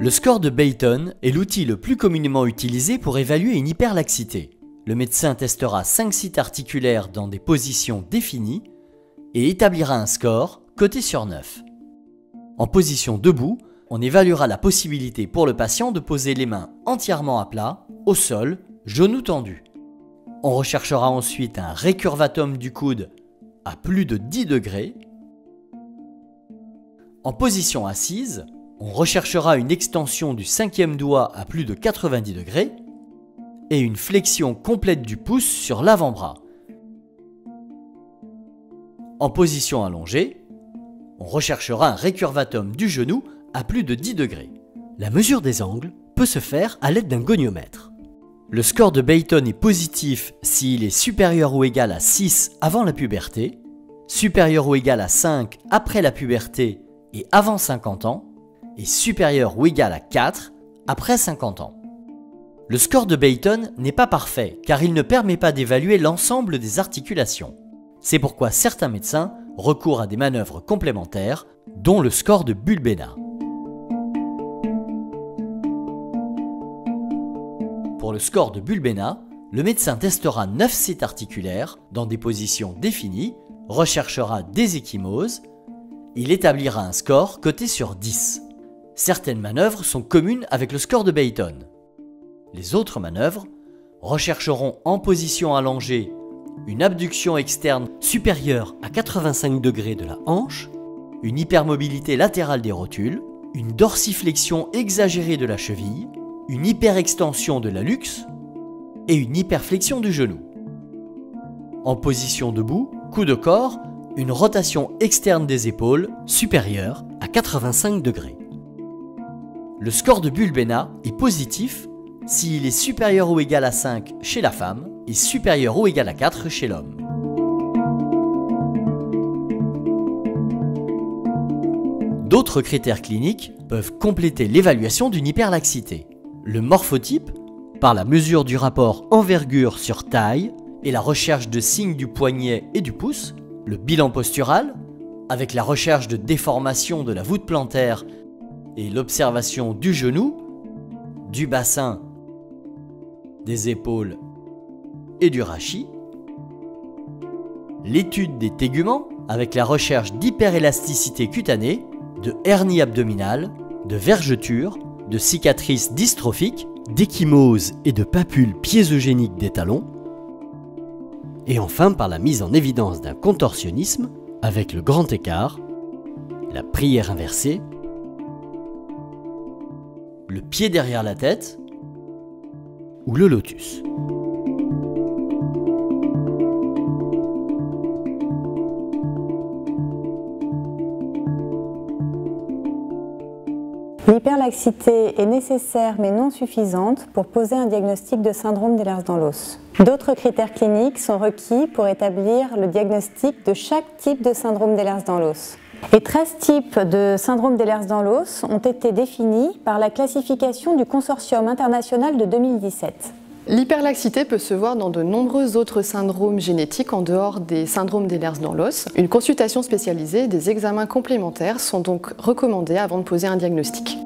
Le score de Beighton est l'outil le plus communément utilisé pour évaluer une hyperlaxité. Le médecin testera 5 sites articulaires dans des positions définies et établira un score coté sur 9. En position debout, on évaluera la possibilité pour le patient de poser les mains entièrement à plat, au sol, genoux tendus. On recherchera ensuite un récurvatum du coude à plus de 10 degrés. En position assise, on recherchera une extension du 5e doigt à plus de 90 degrés et une flexion complète du pouce sur l'avant-bras. En position allongée, on recherchera un récurvatum du genou à plus de 10 degrés. La mesure des angles peut se faire à l'aide d'un goniomètre. Le score de Beighton est positif s'il est supérieur ou égal à 6 avant la puberté, supérieur ou égal à 5 après la puberté et avant 50 ans, et supérieur ou égal à 4 après 50 ans. Le score de Beighton n'est pas parfait car il ne permet pas d'évaluer l'ensemble des articulations. C'est pourquoi certains médecins recourent à des manœuvres complémentaires, dont le score de Bulbena. Pour le score de Bulbena, le médecin testera 9 sites articulaires dans des positions définies, recherchera des ecchymoses, il établira un score coté sur 10. Certaines manœuvres sont communes avec le score de Beighton. Les autres manœuvres rechercheront en position allongée une abduction externe Supérieure à 85 degrés de la hanche, une hypermobilité latérale des rotules, une dorsiflexion exagérée de la cheville, une hyperextension de la luxe et une hyperflexion du genou. En position debout, coup de corps, une rotation externe des épaules supérieure à 85 degrés. Le score de Bulbena est positif s'il est supérieur ou égal à 5 chez la femme et supérieur ou égal à 4 chez l'homme. D'autres critères cliniques peuvent compléter l'évaluation d'une hyperlaxité. Le morphotype, par la mesure du rapport envergure sur taille et la recherche de signes du poignet et du pouce. Le bilan postural, avec la recherche de déformation de la voûte plantaire et l'observation du genou, du bassin, des épaules et du rachis. L'étude des téguments, avec la recherche d'hyperélasticité cutanée, de hernie abdominale, de vergeture, de cicatrices dystrophiques, d'ecchymose et de papules piésogéniques des talons, et enfin par la mise en évidence d'un contorsionnisme avec le grand écart, la prière inversée, le pied derrière la tête ou le lotus. L'hyperlaxité est nécessaire mais non suffisante pour poser un diagnostic de syndrome d'Ehlers-Danlos. D'autres critères cliniques sont requis pour établir le diagnostic de chaque type de syndrome d'Ehlers-Danlos. Les 13 types de syndrome d'Ehlers-Danlos ont été définis par la classification du Consortium international de 2017. L'hyperlaxité peut se voir dans de nombreux autres syndromes génétiques en dehors des syndromes d'Ehlers-Danlos. Une consultation spécialisée et des examens complémentaires sont donc recommandés avant de poser un diagnostic.